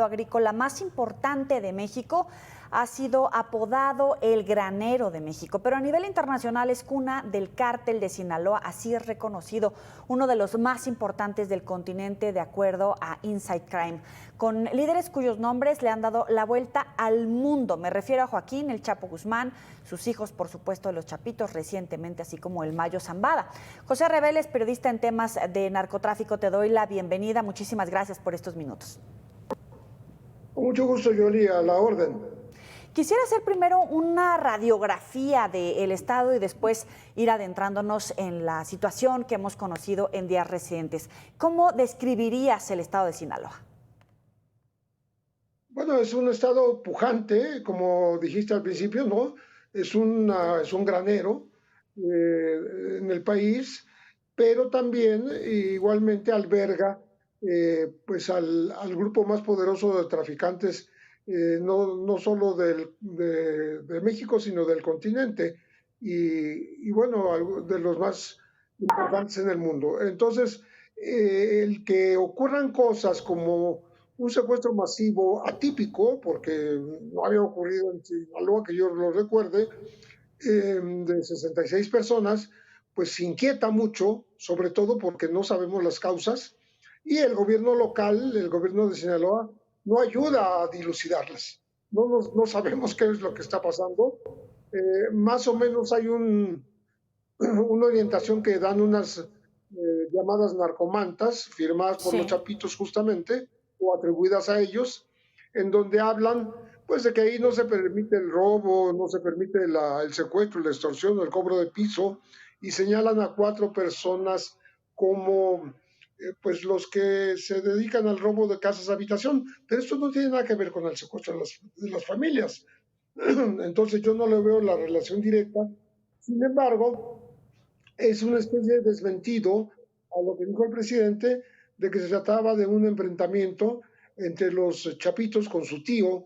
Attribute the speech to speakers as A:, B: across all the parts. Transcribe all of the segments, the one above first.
A: mercado agrícola más importante de México. Ha sido apodado el granero de México, pero a nivel internacional es cuna del cártel de Sinaloa, así es reconocido, uno de los más importantes del continente de acuerdo a Inside Crime, con líderes cuyos nombres le han dado la vuelta al mundo. Me refiero a Joaquín El Chapo Guzmán, sus hijos, por supuesto, los Chapitos recientemente, así como el Mayo Zambada. José Reveles, periodista en temas de narcotráfico, te doy la bienvenida. Muchísimas gracias por estos minutos.
B: Con mucho gusto, Yoli, a la orden.
A: Quisiera hacer primero una radiografía del Estado y después ir adentrándonos en la situación que hemos conocido en días recientes. ¿Cómo describirías el Estado de Sinaloa?
B: Bueno, es un estado pujante, como dijiste al principio, ¿no? Es un granero en el país, pero también igualmente alberga pues al grupo más poderoso de traficantes, no solo de México, sino del continente, y bueno, de los más importantes en el mundo. Entonces, el que ocurran cosas como un secuestro masivo atípico, porque no había ocurrido en Sinaloa que yo lo recuerde, de 66 personas, pues inquieta mucho, sobre todo porque no sabemos las causas, y el gobierno local, el gobierno de Sinaloa, no ayuda a dilucidarlas. No sabemos qué es lo que está pasando. Más o menos hay una orientación que dan unas llamadas narcomantas, firmadas por los Chapitos justamente, o atribuidas a ellos, en donde hablan pues de que ahí no se permite el robo, no se permite el secuestro, la extorsión, el cobro de piso, y señalan a 4 personas como pues los que se dedican al robo de casas de habitación, pero esto no tiene nada que ver con el secuestro de las familias. Entonces yo no le veo la relación directa. Sin embargo, es una especie de desmentido a lo que dijo el presidente de que se trataba de un enfrentamiento entre los Chapitos con su tío,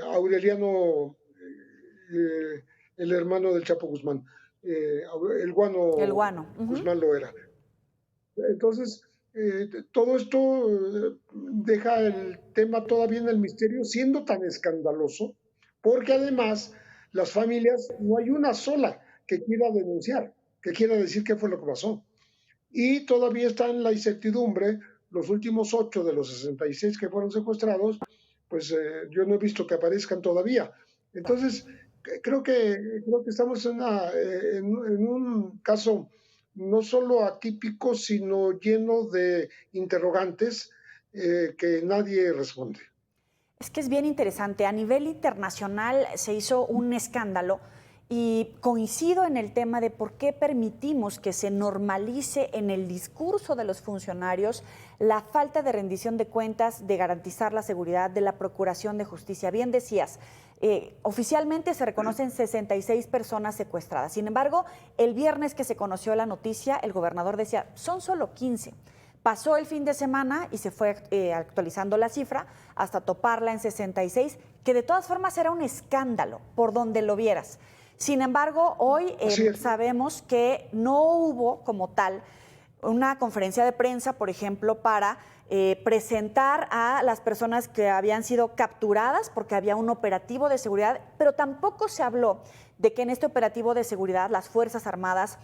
B: Aureliano, el hermano del Chapo Guzmán. El Guano Guzmán lo era. Entonces, todo esto deja el tema todavía en el misterio, siendo tan escandaloso, porque además las familias, no hay una sola que quiera denunciar, que quiera decir qué fue lo que pasó. Y todavía está en la incertidumbre, los últimos 8 de los 66 que fueron secuestrados, pues yo no he visto que aparezcan todavía. Entonces, creo que estamos en un caso no solo atípico, sino lleno de interrogantes que nadie responde.
A: Es que es bien interesante. A nivel internacional se hizo un escándalo y coincido en el tema de por qué permitimos que se normalice en el discurso de los funcionarios la falta de rendición de cuentas, de garantizar la seguridad, de la procuración de justicia. Bien decías, oficialmente se reconocen 66 personas secuestradas. Sin embargo, el viernes que se conoció la noticia, el gobernador decía, son solo 15. Pasó el fin de semana y se fue actualizando la cifra hasta toparla en 66, que de todas formas era un escándalo por donde lo vieras. Sin embargo, hoy sabemos que no hubo como tal una conferencia de prensa, por ejemplo, para presentar a las personas que habían sido capturadas porque había un operativo de seguridad, pero tampoco se habló de que en este operativo de seguridad las Fuerzas Armadas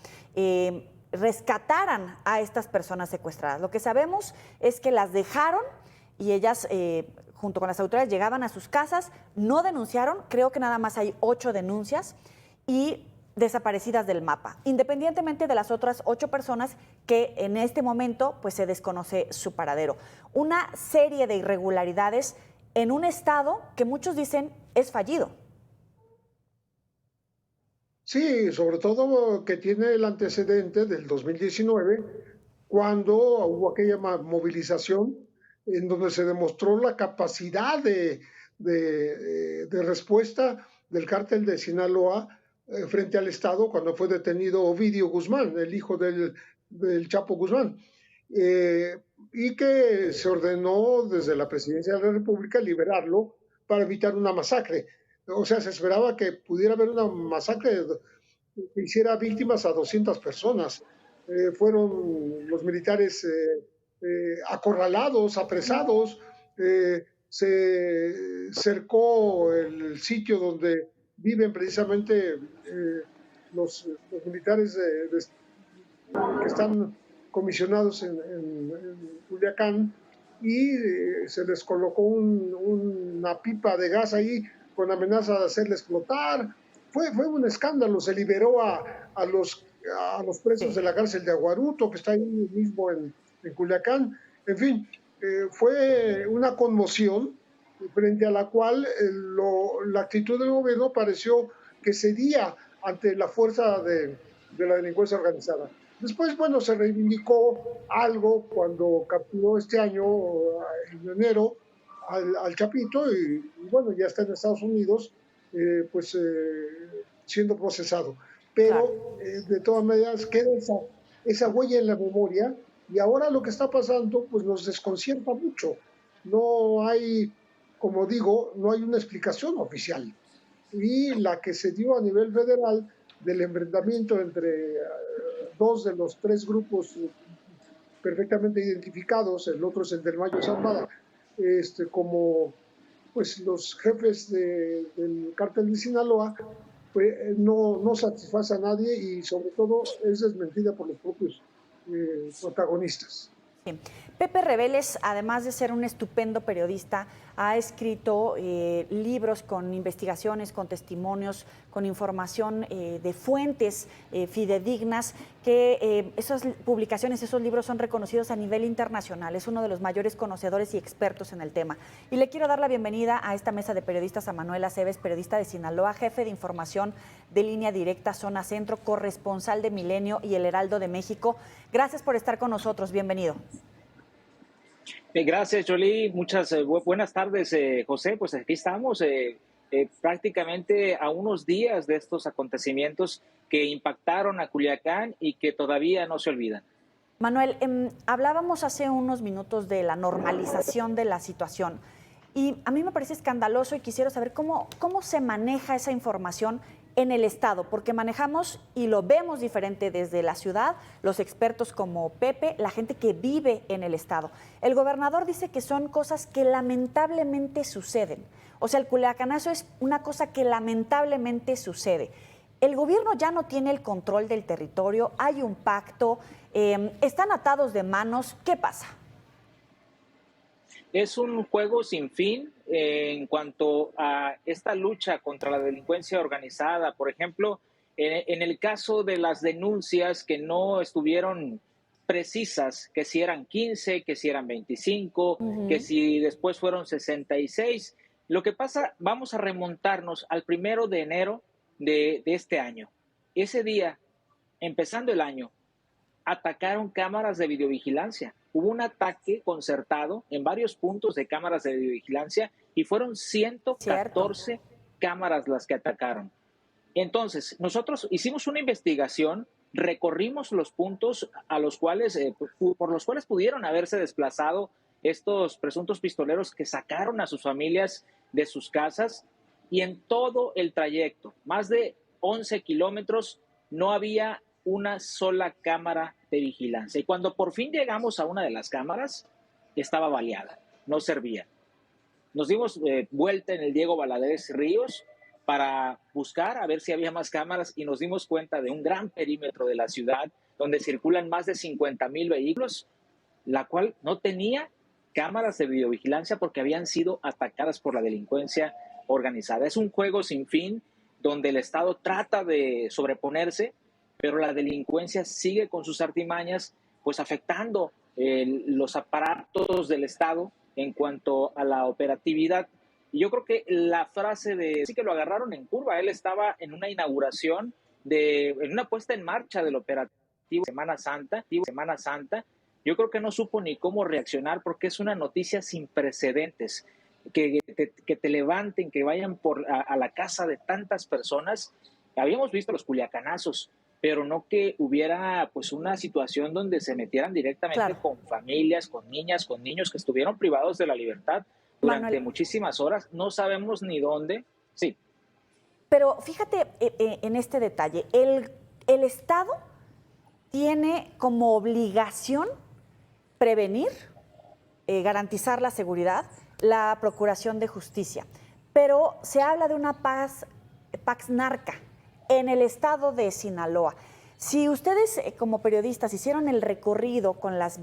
A: rescataran a estas personas secuestradas. Lo que sabemos es que las dejaron y ellas, junto con las autoridades, llegaban a sus casas, no denunciaron, creo que nada más hay 8 denuncias, y desaparecidas del mapa, independientemente de las otras 8 personas que en este momento pues se desconoce su paradero. Una serie de irregularidades en un estado que muchos dicen es fallido.
B: Sí, sobre todo que tiene el antecedente del 2019, cuando hubo aquella movilización en donde se demostró la capacidad de respuesta del cártel de Sinaloa frente al Estado cuando fue detenido Ovidio Guzmán, el hijo del Chapo Guzmán, y que se ordenó desde la presidencia de la República liberarlo para evitar una masacre. O sea, se esperaba que pudiera haber una masacre que hiciera víctimas a 200 personas. Fueron los militares acorralados, apresados, se cercó el sitio donde viven precisamente los militares que están comisionados en Culiacán y se les colocó una pipa de gas ahí con amenaza de hacerle explotar. Fue un escándalo, se liberó a los presos
A: Sí,
B: de la cárcel de Aguaruto, que está ahí mismo en Culiacán. En fin, fue una conmoción frente a la cual la actitud del gobierno pareció que cedía ante la fuerza de la delincuencia organizada. Después, bueno, se reivindicó algo cuando capturó este año, en enero, al Chapito y bueno, ya está en Estados Unidos, pues siendo procesado.
A: claro.
B: Pero de todas maneras queda esa huella en la memoria y ahora lo que está pasando pues nos desconcierta mucho. No hay, como digo, no hay una explicación oficial. Y la que se dio a nivel federal del enfrentamiento entre dos de los tres grupos perfectamente identificados, el otro es el del Mayo Zambada, como pues los jefes del cártel de Sinaloa, pues, no satisface a nadie y sobre todo es desmentida por los propios protagonistas.
A: Sí. Pepe Reveles, además de ser un estupendo periodista, ha escrito libros con investigaciones, con testimonios, con información de fuentes fidedignas, que esas publicaciones, esos libros son reconocidos a nivel internacional. Es uno de los mayores conocedores y expertos en el tema. Y le quiero dar la bienvenida a esta mesa de periodistas a Manuel Aceves, periodista de Sinaloa, jefe de información de Línea Directa, Zona Centro, corresponsal de Milenio y El Heraldo de México. Gracias por estar con nosotros. Bienvenido.
C: Gracias, Jolie. Muchas buenas tardes, José. Pues aquí estamos prácticamente a unos días de estos acontecimientos que impactaron a Culiacán y que todavía no se olvidan.
A: Manuel, hablábamos hace unos minutos de la normalización de la situación y a mí me parece escandaloso y quisiera saber cómo se maneja esa información en el Estado, porque manejamos y lo vemos diferente desde la ciudad, los expertos como Pepe, la gente que vive en el Estado. El gobernador dice que son cosas que lamentablemente suceden. O sea, el culiacanazo es una cosa que lamentablemente sucede. El gobierno ya no tiene el control del territorio, hay un pacto, están atados de manos. ¿Qué pasa?
C: Es un juego sin fin en cuanto a esta lucha contra la delincuencia organizada. Por ejemplo, en el caso de las denuncias que no estuvieron precisas, que si eran 15, que si eran 25, que si después fueron 66. Lo que pasa, vamos a remontarnos al 1 de enero de este año. Ese día, empezando el año, atacaron cámaras de videovigilancia. Hubo un ataque concertado en varios puntos de cámaras de videovigilancia y fueron
A: Cierto.
C: 114 cámaras las que atacaron. Entonces, nosotros hicimos una investigación, recorrimos los puntos a los cuales, por los cuales pudieron haberse desplazado estos presuntos pistoleros que sacaron a sus familias de sus casas, y en todo el trayecto, más de 11 kilómetros, no había una sola cámara de vigilancia. Y cuando por fin llegamos a una de las cámaras, estaba baleada, no servía. Nos dimos vuelta en el Diego Valadez Ríos para buscar a ver si había más cámaras y nos dimos cuenta de un gran perímetro de la ciudad donde circulan más de 50,000 vehículos, la cual no tenía cámaras de videovigilancia porque habían sido atacadas por la delincuencia organizada. Es un juego sin fin donde el Estado trata de sobreponerse, pero la delincuencia sigue con sus artimañas, pues afectando los aparatos del Estado en cuanto a la operatividad. Y yo creo que la frase de sí que lo agarraron en curva, él estaba en una inauguración, en una puesta en marcha del operativo Semana Santa, yo creo que no supo ni cómo reaccionar porque es una noticia sin precedentes, que te levanten, que vayan a la casa de tantas personas. Habíamos visto los culiacanazos, pero no que hubiera pues una situación donde se metieran directamente
A: Claro.
C: con familias, con niñas, con niños que estuvieron privados de la libertad durante
A: Manuel,
C: muchísimas horas, no sabemos ni dónde. Sí.
A: pero fíjate en este detalle, el Estado tiene como obligación prevenir, garantizar la seguridad, la Procuración de Justicia, pero se habla de una Pax Narca en el estado de Sinaloa. Si ustedes como periodistas hicieron el recorrido con las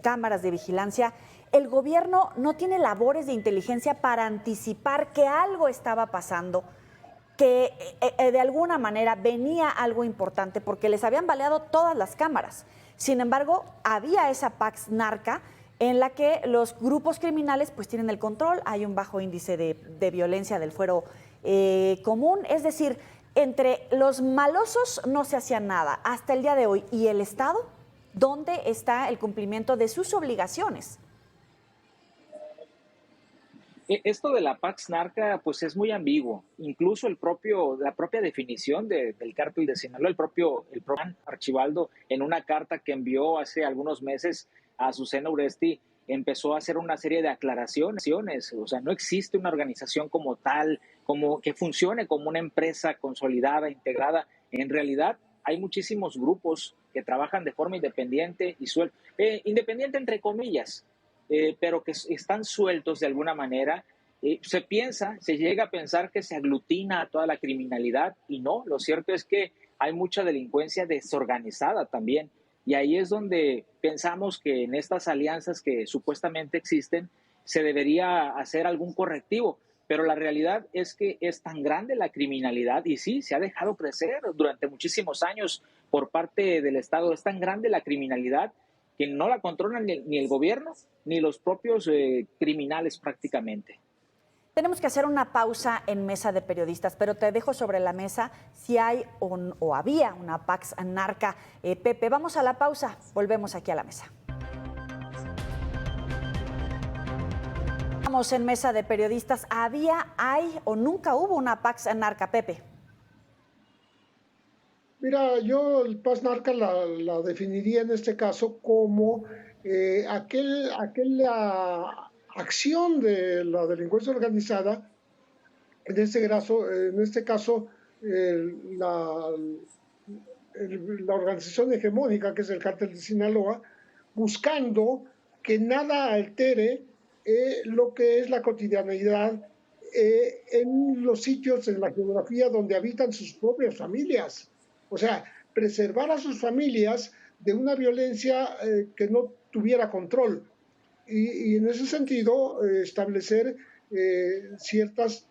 A: cámaras de vigilancia, el gobierno no tiene labores de inteligencia para anticipar que algo estaba pasando, que de alguna manera venía algo importante, porque les habían baleado todas las cámaras. Sin embargo, había esa Pax Narca en la que los grupos criminales pues tienen el control, hay un bajo índice de violencia del fuero común, es decir, entre los malosos no se hacía nada hasta el día de hoy. ¿Y el Estado? ¿Dónde está el cumplimiento de sus obligaciones?
C: Esto de la Pax Narca pues es muy ambiguo. Incluso la propia definición del cártel de Sinaloa, el propio Archibaldo, en una carta que envió hace algunos meses a Azucena Uresti, empezó a hacer una serie de aclaraciones. O sea, no existe una organización como tal, como que funcione como una empresa consolidada, integrada. En realidad hay muchísimos grupos que trabajan de forma independiente independiente entre comillas, pero que están sueltos de alguna manera. Se llega a pensar que se aglutina a toda la criminalidad y no, lo cierto es que hay mucha delincuencia desorganizada también. Y ahí es donde pensamos que en estas alianzas que supuestamente existen se debería hacer algún correctivo, pero la realidad es que es tan grande la criminalidad y sí, se ha dejado crecer durante muchísimos años por parte del Estado, es tan grande la criminalidad que no la controlan ni el gobierno ni los propios criminales prácticamente.
A: Tenemos que hacer una pausa en Mesa de Periodistas, pero te dejo sobre la mesa si hay o había una Pax Narca. Pepe, vamos a la pausa, volvemos aquí a la mesa. Vamos en Mesa de Periodistas. ¿Había, hay o nunca hubo una Pax Narca, Pepe?
B: Mira, yo el Paz Narca la definiría en este caso como aquella acción de la delincuencia organizada, en este caso la, la organización hegemónica que es el cártel de Sinaloa, buscando que nada altere lo que es la cotidianeidad en los sitios, en la geografía donde habitan sus propias familias. O sea, preservar a sus familias de una violencia que no tuviera control. Y en ese sentido, establecer ciertas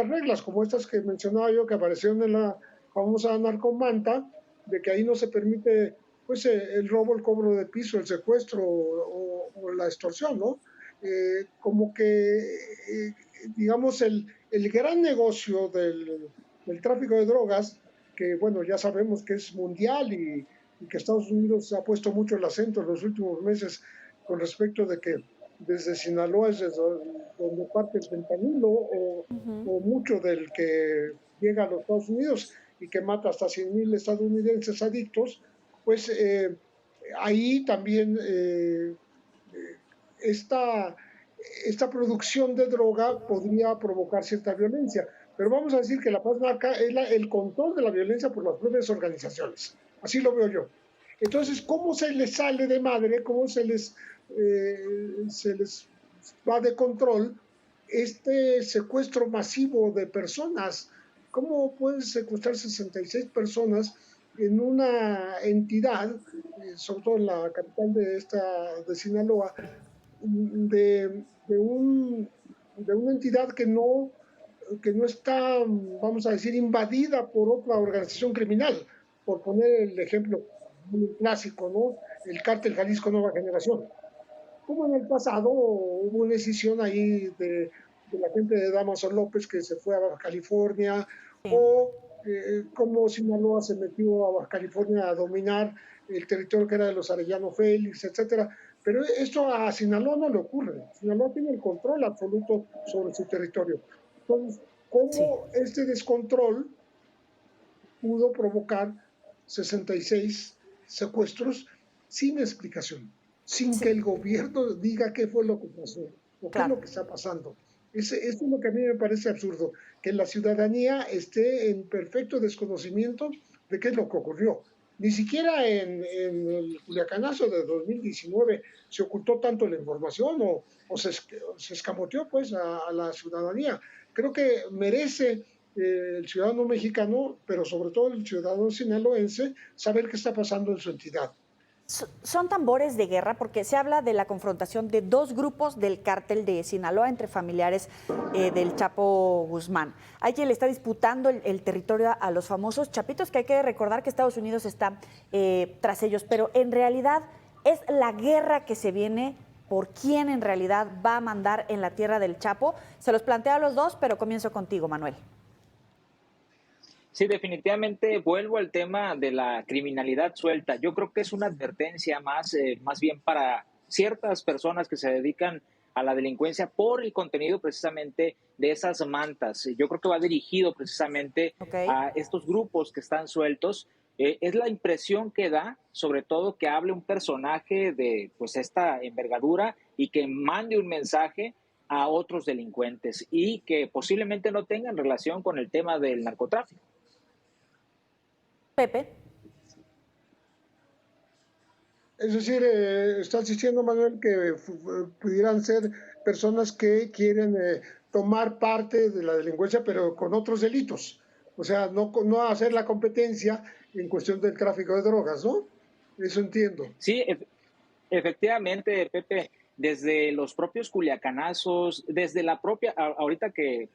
B: reglas, como estas que mencionaba yo, que aparecieron en la famosa narcomanta, de que ahí no se permite pues, el robo, el cobro de piso, el secuestro o la extorsión, ¿no? Como que, digamos, el gran negocio del tráfico de drogas, que bueno, ya sabemos que es mundial y que Estados Unidos ha puesto mucho el acento en los últimos meses con respecto de que desde Sinaloa es desde donde parte el fentanilo o mucho del que llega a los Estados Unidos y que mata hasta 100,000 estadounidenses adictos, pues ahí también esta producción de droga podría provocar cierta violencia. Pero vamos a decir que la Paz Narca es el control de la violencia por las propias organizaciones. Así lo veo yo. Entonces, ¿cómo se les sale de madre? ¿Cómo se les va de control este secuestro masivo de personas? ¿Cómo pueden secuestrar 66 personas en una entidad, sobre todo en la capital de Sinaloa, de una entidad que no está, vamos a decir, invadida por otra organización criminal? Por poner el ejemplo muy clásico, ¿no? El cártel Jalisco Nueva Generación. Como en el pasado hubo una decisión ahí de la gente de Damaso López que se fue a Baja California,
A: Sí.
B: o como Sinaloa se metió a Baja California a dominar el territorio que era de los Arellano Félix, etcétera. Pero esto a Sinaloa no le ocurre. Sinaloa tiene el control absoluto sobre su territorio. Entonces,
A: Sí.
B: ¿cómo este descontrol pudo provocar 66 secuestros sin explicación, sin que el gobierno diga qué fue lo que pasó o qué es lo que está pasando? Eso es lo que a mí me parece absurdo, que la ciudadanía esté en perfecto desconocimiento de qué es lo que ocurrió. Ni siquiera en el Culiacanazo de 2019 se ocultó tanto la información se escamoteó pues a la ciudadanía. Creo que merece el ciudadano mexicano, pero sobre todo el ciudadano sinaloense, saber qué está pasando en su entidad.
A: Son tambores de guerra porque se habla de la confrontación de dos grupos del cártel de Sinaloa entre familiares del Chapo Guzmán. Hay quien le está disputando el territorio a los famosos chapitos, que hay que recordar que Estados Unidos está tras ellos, pero en realidad es la guerra que se viene por quién en realidad va a mandar en la tierra del Chapo. Se los planteo a los dos, pero comienzo contigo, Manuel.
C: Sí, definitivamente vuelvo al tema de la criminalidad suelta. Yo creo que es una advertencia más bien para ciertas personas que se dedican a la delincuencia por el contenido precisamente de esas mantas. Yo creo que va dirigido precisamente a estos grupos que están sueltos. Es la impresión que da, sobre todo, que hable un personaje de pues esta envergadura y que mande un mensaje a otros delincuentes y que posiblemente no tengan relación con el tema del narcotráfico.
A: Pepe.
B: Es decir, estás diciendo, Manuel, que pudieran ser personas que quieren tomar parte de la delincuencia, pero con otros delitos. O sea, no hacer la competencia en cuestión del tráfico de drogas, ¿no? Eso entiendo.
C: Sí, efectivamente, Pepe, desde los propios culiacanazos, desde la propia, ahorita que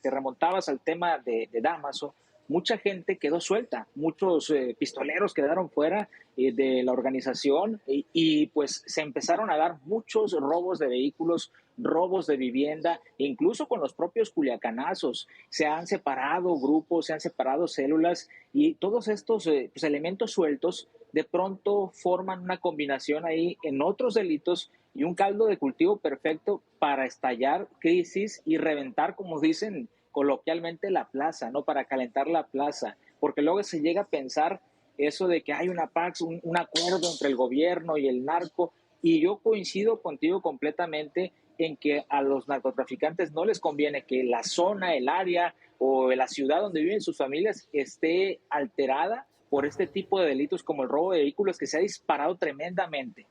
C: te remontabas al tema de Damaso, mucha gente quedó suelta, muchos pistoleros quedaron fuera de la organización y pues se empezaron a dar muchos robos de vehículos, robos de vivienda, incluso con los propios culiacanazos. Se han separado grupos, se han separado células y todos estos pues, elementos sueltos de pronto forman una combinación ahí en otros delitos y un caldo de cultivo perfecto para estallar crisis y reventar, como dicen coloquialmente, la plaza, ¿no? Para calentar la plaza, porque luego se llega a pensar eso de que hay una pax, un acuerdo entre el gobierno y el narco, y yo coincido contigo completamente en que a los narcotraficantes no les conviene que la zona, el área o la ciudad donde viven sus familias esté alterada por este tipo de delitos como el robo de vehículos que se ha disparado tremendamente.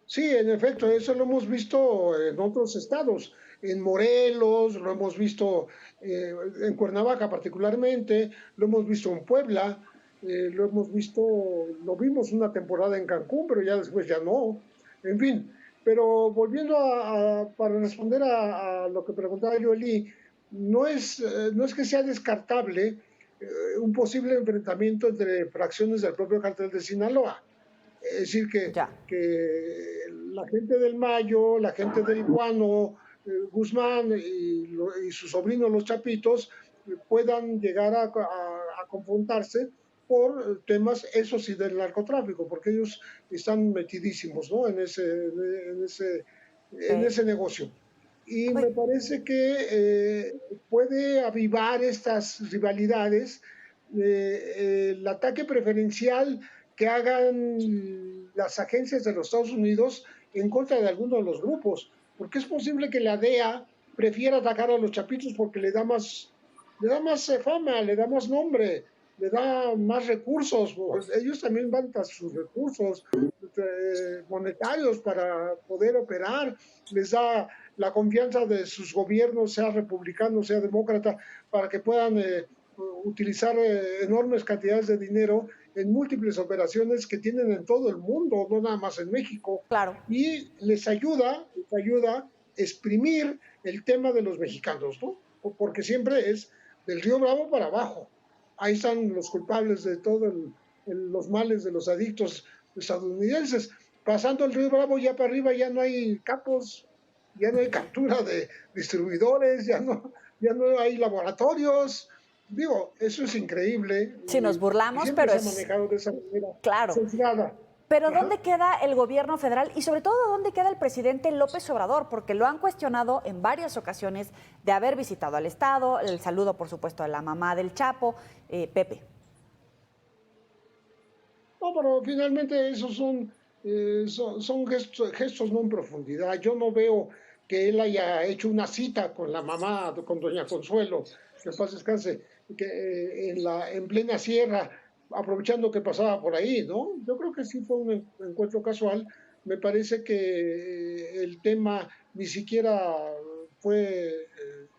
B: Sí, en efecto, eso lo hemos visto en otros estados, en Morelos, lo hemos visto en Cuernavaca particularmente, lo hemos visto en Puebla, lo hemos visto, lo vimos una temporada en Cancún, pero ya después ya no. En fin, pero volviendo para responder a lo que preguntaba Joely, no es que sea descartable un posible enfrentamiento entre fracciones del propio cartel de Sinaloa. Es decir, que la gente del Mayo, la gente del Guano, Guzmán y sus sobrinos los Chapitos puedan llegar a confrontarse por temas, eso sí, del narcotráfico, porque ellos están metidísimos, ¿no? En ese negocio. Y me parece que puede avivar estas rivalidades, el ataque preferencial que hagan las agencias de los Estados Unidos en contra de alguno de los grupos, porque es posible que la DEA prefiera atacar a los Chapitos porque le da más fama, le da más nombre, le da más recursos. Pues ellos también van a sus recursos monetarios para poder operar, les da la confianza de sus gobiernos, sea republicano, sea demócrata, para que puedan utilizar enormes cantidades de dinero en múltiples operaciones que tienen en todo el mundo, no nada más en México.
A: Claro.
B: Y les ayuda a exprimir el tema de los mexicanos, ¿no? Porque siempre es del Río Bravo para abajo. Ahí están los culpables de todos los males de los adictos estadounidenses. Pasando el Río Bravo ya para arriba ya no hay capos, ya no hay captura de distribuidores, ya no hay laboratorios. Digo, eso es increíble.
A: Sí, nos burlamos, pero
B: es manejado de esa manera.
A: Claro.
B: Sesgada.
A: Pero ¿dónde queda el gobierno federal y sobre todo dónde queda el presidente López Obrador? Porque lo han cuestionado en varias ocasiones de haber visitado al Estado, el saludo, por supuesto, a la mamá del Chapo. Pepe.
B: No, pero finalmente esos son gestos no en profundidad. Yo no veo que él haya hecho una cita con la mamá, con doña Consuelo, que en paz descanse, que en plena sierra, aprovechando que pasaba por ahí, ¿no? Yo creo que sí fue un encuentro casual. Me parece que el tema ni siquiera fue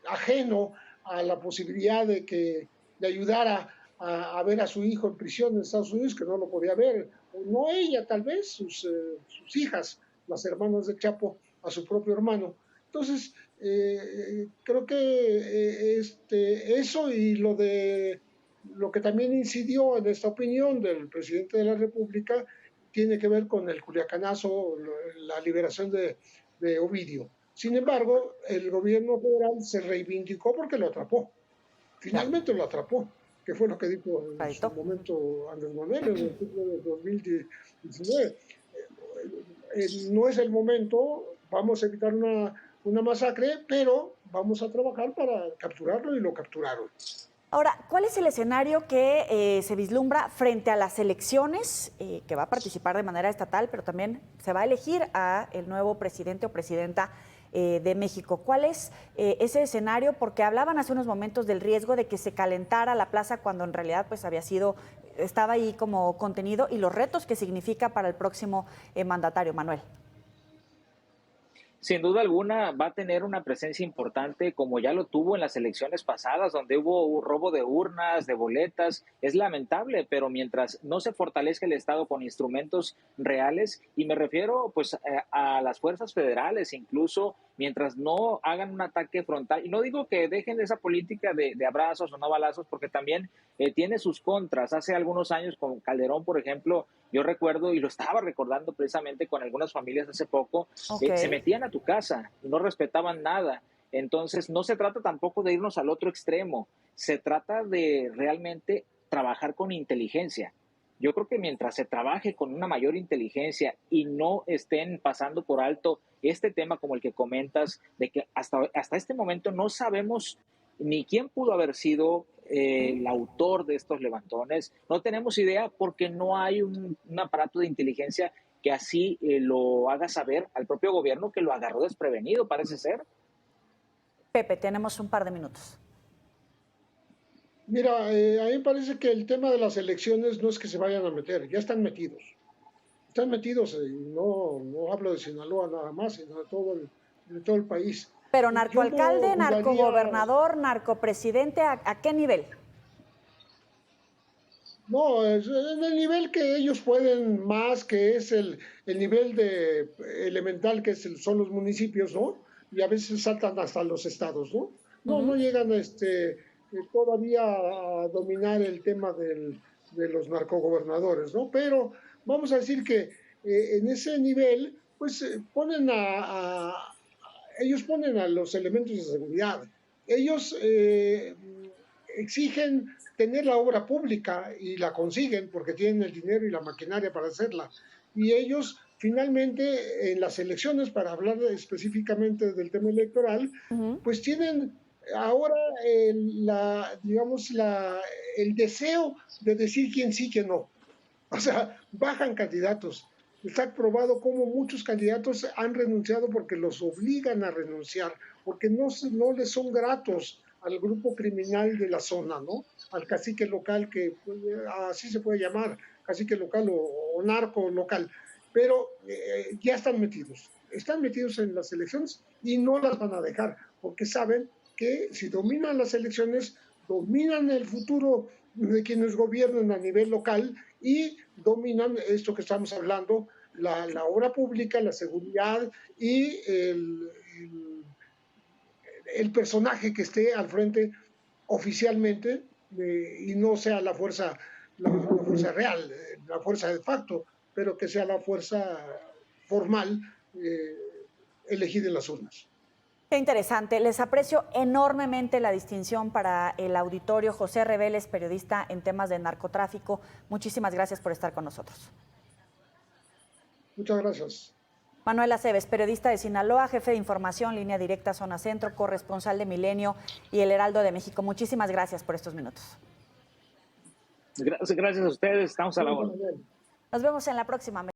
B: ajeno a la posibilidad de que le ayudara a ver a su hijo en prisión en Estados Unidos, que no lo podía ver, o no ella, tal vez, sus hijas, las hermanas de Chapo, a su propio hermano. Entonces, creo que eso y lo que también incidió en esta opinión del presidente de la República tiene que ver con el culiacanazo, la liberación de Ovidio. Sin embargo, el gobierno federal se reivindicó porque lo atrapó. Finalmente lo atrapó, que fue lo que dijo en su momento Andrés Manuel en el ciclo de 2019. No es el momento, vamos a evitar una masacre, pero vamos a trabajar para capturarlo y lo capturaron.
A: Ahora, ¿cuál es el escenario que se vislumbra frente a las elecciones, que va a participar de manera estatal, pero también se va a elegir a el nuevo presidente o presidenta de México? ¿Cuál es ese escenario? Porque hablaban hace unos momentos del riesgo de que se calentara la plaza cuando en realidad pues estaba ahí como contenido, y los retos que significa para el próximo mandatario, Manuel.
C: Sin duda alguna va a tener una presencia importante, como ya lo tuvo en las elecciones pasadas, donde hubo un robo de urnas, de boletas. Es lamentable, pero mientras no se fortalezca el Estado con instrumentos reales, y me refiero pues a las fuerzas federales, incluso mientras no hagan un ataque frontal, y no digo que dejen esa política de abrazos o no balazos, porque también tiene sus contras. Hace algunos años con Calderón, por ejemplo, yo recuerdo, y lo estaba recordando precisamente con algunas familias hace poco, se metían a tu casa y no respetaban nada. Entonces, no se trata tampoco de irnos al otro extremo, se trata de realmente trabajar con inteligencia. Yo creo que mientras se trabaje con una mayor inteligencia y no estén pasando por alto este tema como el que comentas, de que hasta este momento no sabemos ni quién pudo haber sido el autor de estos levantones, no tenemos idea porque no hay un aparato de inteligencia que así lo haga saber al propio gobierno, que lo agarró desprevenido, parece ser.
A: Pepe, tenemos un par de minutos.
B: Mira, a mí me parece que el tema de las elecciones no es que se vayan a meter, ya están metidos. Están metidos, y no hablo de Sinaloa nada más, sino de todo el país.
A: Pero narcoalcalde, narcogobernador, narcopresidente, ¿a qué nivel?
B: No, es en el nivel que ellos pueden más, que es el nivel elemental que son los municipios, ¿no? Y a veces saltan hasta los estados, ¿no? No llegan todavía a dominar el tema de los narcogobernadores, ¿no? Pero vamos a decir que en ese nivel, pues ellos ponen a los elementos de seguridad. Ellos exigen tener la obra pública y la consiguen porque tienen el dinero y la maquinaria para hacerla. Y ellos finalmente en las elecciones, para hablar específicamente del tema electoral, pues tienen ahora el deseo de decir quién sí, quién no. O sea, bajan candidatos. Está probado cómo muchos candidatos han renunciado porque los obligan a renunciar, porque no les son gratos al grupo criminal de la zona, ¿no? Al cacique local, que así se puede llamar, cacique local o narco local. Pero ya están metidos en las elecciones y no las van a dejar, porque saben que si dominan las elecciones, dominan el futuro de quienes gobiernan a nivel local y dominan esto que estamos hablando, la obra pública, la seguridad y el personaje que esté al frente oficialmente y no sea la fuerza real, la fuerza de facto, pero que sea la fuerza formal elegida en las urnas.
A: Qué interesante. Les aprecio enormemente la distinción para el auditorio. José Reveles, periodista en temas de narcotráfico. Muchísimas gracias por estar con nosotros.
B: Muchas gracias.
A: Manuel Aceves, periodista de Sinaloa, jefe de información, Línea Directa, Zona Centro, corresponsal de Milenio y El Heraldo de México. Muchísimas gracias por estos minutos.
C: Gracias a ustedes. Estamos a la hora.
A: Nos vemos en la próxima.